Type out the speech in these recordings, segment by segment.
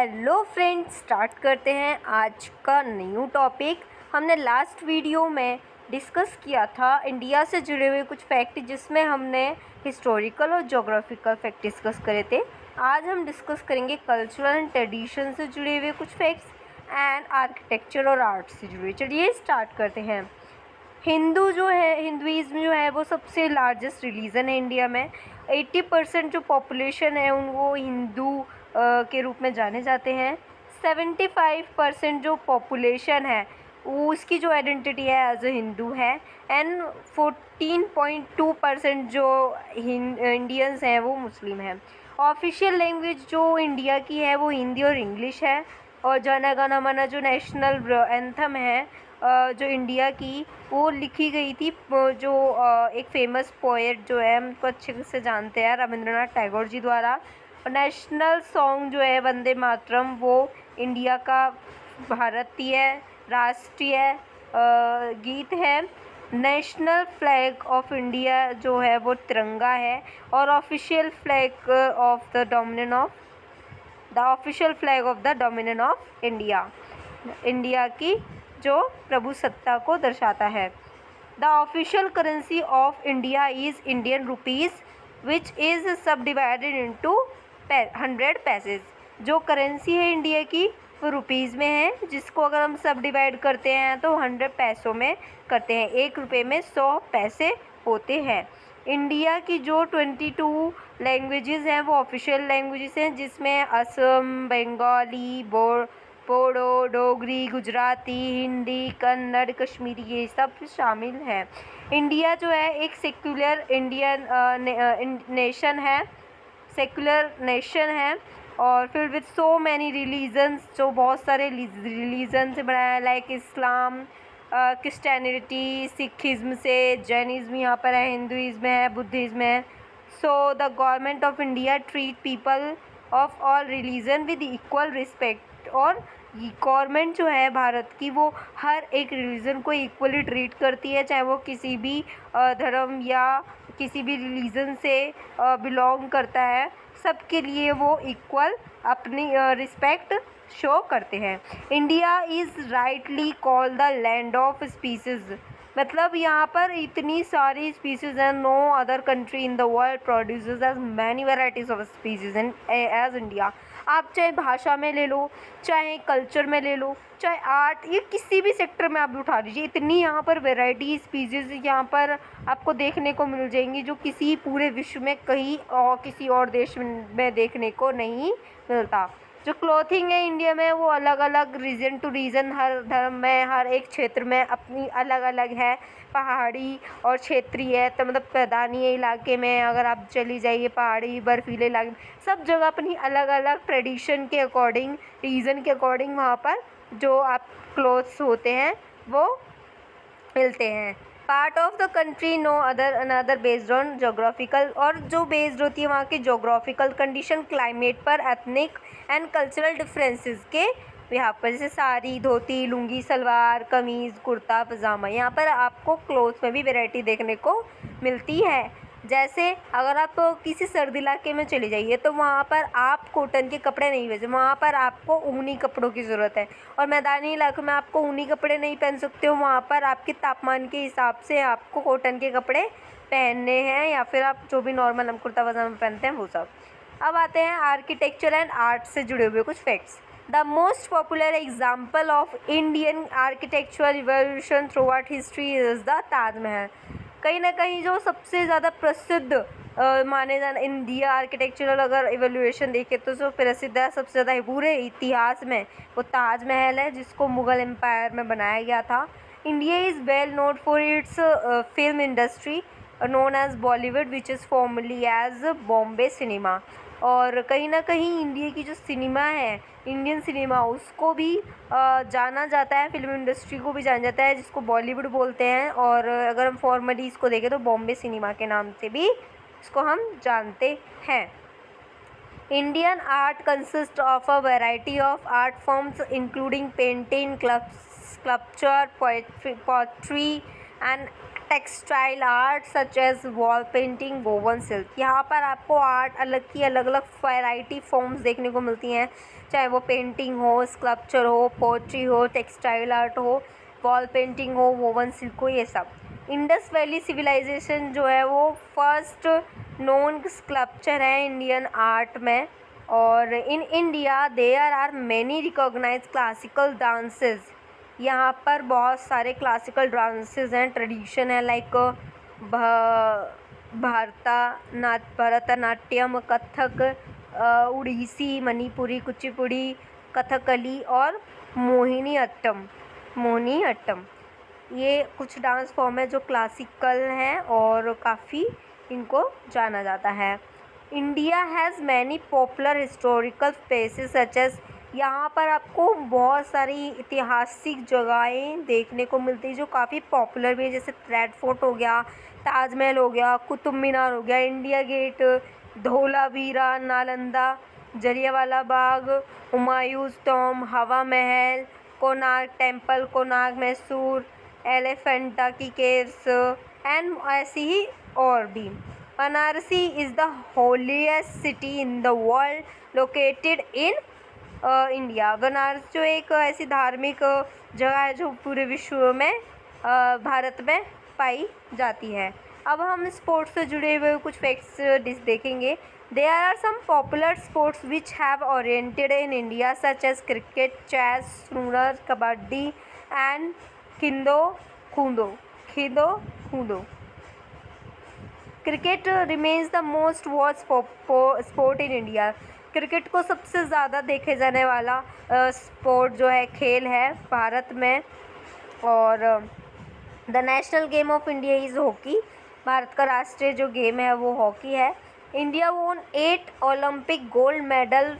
Hello friends, start करते हैं आज का न्यू टॉपिक। हमने लास्ट वीडियो में डिस्कस किया था इंडिया से जुड़े हुए कुछ फैक्ट, जिसमें हमने हिस्टोरिकल और ज्योग्राफिकल फैक्ट डिस्कस करे थे। आज हम डिस्कस करेंगे कल्चरल एंड ट्रेडिशन से जुड़े हुए कुछ फैक्ट्स एंड आर्किटेक्चर और आर्ट से जुड़े। चलिए स्टार्ट करते हैं। हिंदुइज़्म जो है वो सबसे लार्जेस्ट रिलीजन है इंडिया में। 80% जो पॉपुलेशन है वो हिंदू के रूप में जाने जाते हैं। 75% जो पॉपुलेशन है वो उसकी जो आइडेंटिटी है एज ए हिंदू है। एंड 14.2% जो इंडियंस हैं वो मुस्लिम हैं। ऑफिशियल लैंग्वेज जो इंडिया की है वो हिंदी और इंग्लिश है। और जन गण मन जो नेशनल एंथम है जो इंडिया की, वो लिखी गई थी जो एक फेमस पोएट जो है, हमको अच्छे से जानते हैं, रविंद्रनाथ टैगोर जी द्वारा। और नेशनल सॉन्ग जो है वंदे मातरम, वो इंडिया का भारतीय राष्ट्रीय गीत है। नेशनल फ्लैग ऑफ इंडिया जो है वो तिरंगा है। और official flag of the official flag of the dominion of India, India की जो प्रभुसत्ता को दर्शाता है। The official currency of India is Indian rupees which is सब डिवाइडेड इंटू 100 पैसेज। जो करेंसी है इंडिया की वो रुपीज़ में है, जिसको अगर हम सब डिवाइड करते हैं तो 100 पैसों में करते हैं। 1 रुपये में 100 पैसे होते हैं। इंडिया की जो 22 लैंग्वेजेस हैं वो ऑफिशियल लैंग्वेजेस हैं, जिसमें असम, बंगाली, बोडो, डोगरी, गुजराती, हिंदी, कन्नड़, कश्मीरी, ये सब शामिल हैं। इंडिया जो है एक सेक्युलर इंडियन नेशन है और filled with so many religions, जो बहुत सारे रिलीजन से बना है, लाइक इस्लाम, क्रिश्चियनिटी, सिखिज़्म से, जैनिज़्म यहाँ पर है, हिंदुइज़्म है, बुद्धिज़्म है। So the government of India treat people of all religion with equal respect. और गवर्नमेंट जो है भारत की वो हर एक रिलीजन को इक्वली ट्रीट करती है, चाहे वो किसी भी धर्म या किसी भी रिलीजन से बिलोंग करता है। सबके लिए वो इक्वल अपनी रिस्पेक्ट शो करते हैं। India is rightly called the land of species, मतलब यहाँ पर इतनी सारी स्पीसीज़ हैं। No other country in the world produces as many varieties of species as India. आप चाहे भाषा में ले लो, चाहे कल्चर में ले लो, चाहे आर्ट, ये किसी भी सेक्टर में आप उठा लीजिए, इतनी यहाँ पर वैरायटी स्पीसीज़ यहाँ पर आपको देखने को मिल जाएंगी जो किसी पूरे विश्व में कहीं और किसी और देश में देखने को नहीं मिलता। जो क्लॉथिंग है इंडिया में वो अलग अलग रीजन टू रीजन, हर धर्म में, हर एक क्षेत्र में अपनी अलग अलग है। पहाड़ी और क्षेत्रीय, तो मतलब मैदानी इलाके में अगर आप चली जाइए, पहाड़ी बर्फीले इलाके में, सब जगह अपनी अलग अलग ट्रेडिशन के अकॉर्डिंग, रीजन के अकॉर्डिंग वहाँ पर जो आप क्लोथ्स होते हैं वो मिलते हैं। Part of the country no another based on geographical, और जो बेस्ड होती है वहाँ की जोग्राफिकल कंडीशन, क्लाइमेट पर, एथनिक एंड कल्चरल डिफरेंसेस के यहाँ पर, जैसे साड़ी, धोती, लुंगी, सलवार, कमीज़, कुर्ता, पजामा। यहाँ पर आपको क्लोथ्स में भी वैरायटी देखने को मिलती है। जैसे अगर आप किसी सर्दी इलाके में चले जाइए तो वहाँ पर आप कॉटन के कपड़े नहीं भेजें, वहाँ पर आपको ऊनी कपड़ों की ज़रूरत है। और मैदानी इलाकों में आपको ऊनी कपड़े नहीं पहन सकते हो, वहाँ पर आपके तापमान के हिसाब से आपको कॉटन के कपड़े पहनने हैं, या फिर आप जो भी नॉर्मल हम कुर्ता पजामा पहनते हैं वो सब। अब आते हैं आर्किटेक्चर एंड आर्ट से जुड़े हुए कुछ facts. The most popular example of Indian architectural revolution through out history is the Taj Mahal. कहीं ना कहीं जो सबसे ज़्यादा प्रसिद्ध माने जाना इंडिया आर्किटेक्चरल अगर इवोल्यूशन देखें तो जो प्रसिद्ध है सबसे ज़्यादा पूरे इतिहास में, वो ताजमहल है, जिसको मुग़ल एम्पायर में बनाया गया था। India is well known for its film industry known as Bollywood which is formally as Bombay cinema. और कहीं ना कहीं इंडिया की जो सिनेमा है, इंडियन सिनेमा, उसको भी जाना जाता है, फिल्म इंडस्ट्री को भी जाना जाता है, जिसको बॉलीवुड बोलते हैं। और अगर हम फॉर्मली इसको देखें तो बॉम्बे सिनेमा के नाम से भी इसको हम जानते हैं। Indian art consist of a variety of art forms including painting, sculpture, poetry and textile art such as wall painting, woven silk. यहाँ पर आपको आर्ट अलग अलग वैरायटी फॉर्म्स देखने को मिलती हैं, चाहे वो पेंटिंग हो, स्कल्पचर हो, पोट्री हो, टेक्सटाइल आर्ट हो, वॉल पेंटिंग हो, वोवन सिल्क हो, ये सब। इंडस वैली सिविलाइजेशन जो है वो फर्स्ट नोन स्कल्पचर है इंडियन आर्ट में। और in India there are many recognise classical dances. यहाँ पर बहुत सारे क्लासिकल डांसेस हैं, ट्रेडिशन है, लाइक भरतनाट्यम, कथक, उड़ीसी, मणिपुरी, कुचिपुड़ी, कथकली और मोहिनीअट्टम। ये कुछ डांस फॉर्म है जो क्लासिकल हैं और काफ़ी इनको जाना जाता है। India has many popular historical places such as. यहाँ पर आपको बहुत सारी ऐतिहासिक जगहें देखने को मिलती है जो काफ़ी पॉपुलर भी है, जैसे रेड फोर्ट हो गया, ताजमहल हो गया, कुतुब मीनार हो गया, India gate, Dholavira, Nalanda, Jallianwala Bagh, Humayun's tomb, हवा महल, कोणार्क टेम्पल, कोणार्क, मैसूर, एलिफेंटा की केव्स एंड ऐसी ही और भी। Banarasi is the holiest city in the world located in India. Banaras जो एक ऐसी धार्मिक जगह है जो पूरे विश्व में भारत में पाई जाती है। अब हम स्पोर्ट्स से जुड़े हुए कुछ फैक्ट्स देखेंगे। There are some popular sports which have oriented in India such as cricket, chess, snooker, kabaddi and खिंदो कूदो। Cricket remains the most watch sport in India. Cricket को सबसे ज़्यादा देखे जाने वाला स्पोर्ट जो है, खेल है भारत में। और the national game of India is hockey. Bharat का राष्ट्रीय जो गेम है वो हॉकी है। इंडिया वोन 8 Olympic gold medal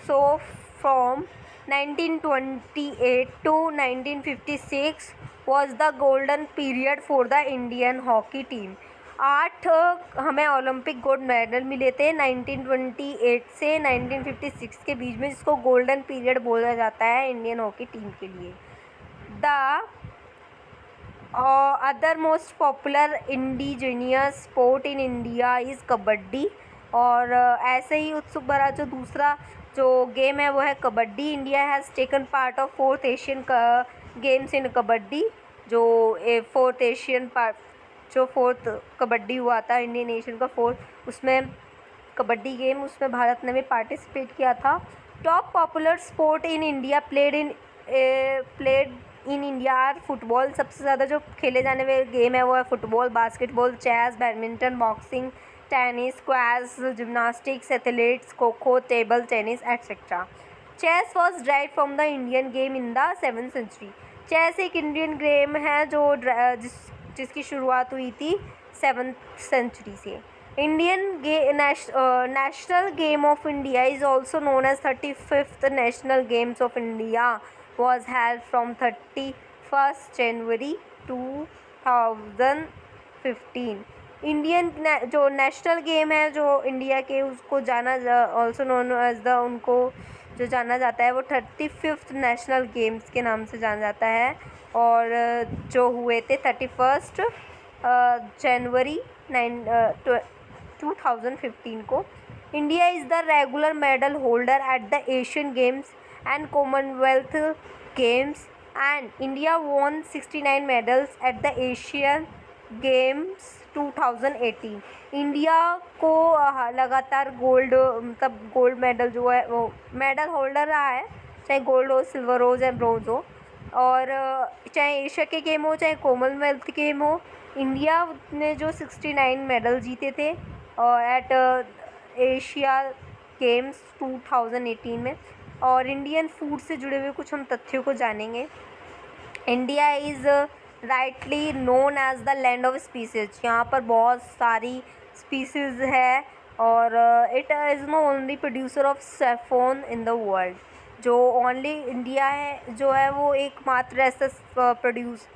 so from 1928 to 1956 was the golden period for the Indian hockey team। 8 हमें ओलंपिक गोल्ड मेडल मिले थे 1928 से 1956 के बीच में, जिसको गोल्डन पीरियड बोला जाता है इंडियन हॉकी टीम के लिए। The other most popular indigenous sport in India is kabaddi. और ऐसे ही उत्सुक भरा जो दूसरा जो गेम है वो है kabaddi. India has taken part of 4th Asian games in kabaddi. जो 4th एशियन जो 4th कबड्डी हुआ था इंडियन नेशन का 4th, उसमें कबड्डी गेम, उसमें भारत ने भी पार्टिसिपेट किया था। Top popular sport in India played in India are football. सबसे ज़्यादा जो खेले जाने वाले गेम है वो है football, basketball, chess, badminton, boxing, tennis, squash, gymnastics, athletes, kho kho, table tennis et cetera. Chess was drive from the Indian game in the 7th century। Chess एक इंडियन गेम है जो जिसकी शुरुआत हुई थी 7th century से। Indian national game of India is also known as 35th national games of India was held from 31st January 2015। Indian जो national game है जो इंडिया के, उसको जाना ऑल्सो नोन एज द, उनको जो जाना जाता है वो 35th नेशनल गेम्स के नाम से जाना जाता है। और जो हुए थे 31st जनवरी 2015 को। India is the regular medal holder at the Asian games and Commonwealth Games, and India won 69 medals at the Asian Games 2018। India को लगातार गोल्ड, मतलब गोल्ड मेडल जो है वो मेडल होल्डर रहा है, चाहे गोल्ड हो, सिल्वर हो, चाहे ब्रोंज हो, और चाहे एशिया के गेम हो, चाहे कॉमनवेल्थ गेम हो। इंडिया ने जो 69 मेडल जीते थे एट एशिया गेम्स 2018 में। और इंडियन फूड से जुड़े हुए कुछ हम तथ्यों को जानेंगे। India is rightly known as the land of species. यहाँ पर बहुत सारी स्पीसीज़ है और it is no only producer of saffron in the world. जो ओनली इंडिया है जो है वो एकमात्र ऐसा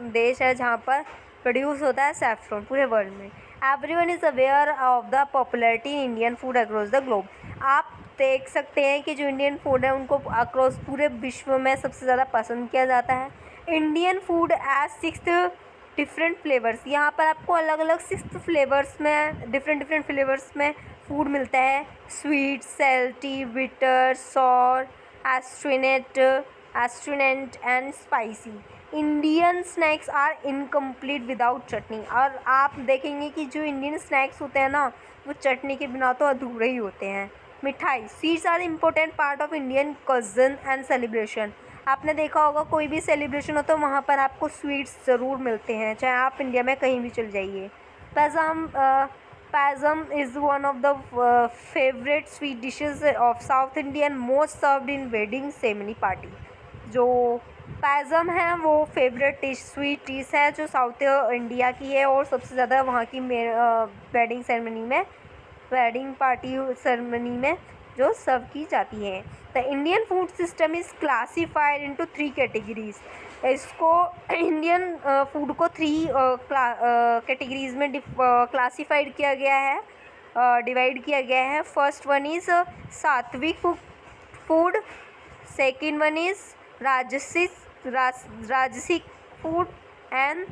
देश है जहाँ पर प्रोड्यूस होता है सैफरन पूरे वर्ल्ड में। Everyone is aware of the popularity in Indian food across the globe. आप देख सकते हैं कि जो इंडियन फूड है उनको अक्रॉस पूरे विश्व में सबसे ज़्यादा पसंद किया जाता है। Indian food as 6th different flavours, यहाँ पर आपको अलग अलग 6 फ्लेवर्स में डिफरेंट फ्लेवर्स में फूड मिलता है। Sweet, salty, bitter, sour, astringent and spicy. Indian snacks are incomplete without chutney. और आप देखेंगे कि जो इंडियन स्नैक्स होते हैं ना, वो चटनी के बिना तो अधूरे ही होते हैं। मिठाई, sweets are important part of Indian cuisine and celebration. आपने देखा होगा कोई भी सेलिब्रेशन हो तो वहाँ पर आपको स्वीट्स ज़रूर मिलते हैं, चाहे आप इंडिया में कहीं भी चल जाइए। Payasam is one of the favourite sweet dishes of south Indian, most served in wedding ceremony party. जो पैज़म है वो फेवरेट डिश, स्वीट डिश है जो साउथ इंडिया की है और सबसे ज़्यादा वहाँ की वेडिंग पार्टी सेरेमनी में जो सर्व की जाती है। The Indian food system is classified into 3 categories. इसको इंडियन फूड को 3 कैटेगरीज में क्लासीफाइड किया गया है, डिवाइड किया गया है। First one is sattvic food, second one is rajasic food and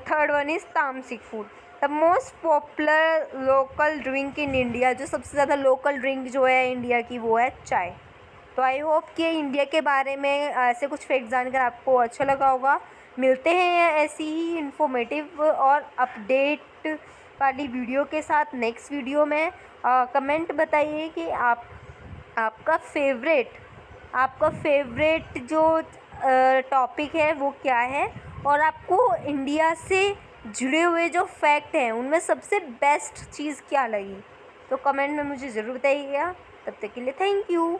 third one is tamasic food. The most popular local drink in India, जो सबसे ज़्यादा लोकल ड्रिंक जो है इंडिया की वो है चाय। तो आई होप कि इंडिया के बारे में ऐसे कुछ फैक्ट जानकर आपको अच्छा लगा होगा। मिलते हैं ऐसी ही इन्फॉर्मेटिव और अपडेट वाली वीडियो के साथ नेक्स्ट वीडियो में। कमेंट बताइए कि आपका फेवरेट जो टॉपिक है वो क्या है, और आपको इंडिया से जुड़े हुए जो फैक्ट हैं उनमें सबसे बेस्ट चीज़ क्या लगी। तो कमेंट में मुझे ज़रूर बताइएगा। तब तक के लिए थैंक यू।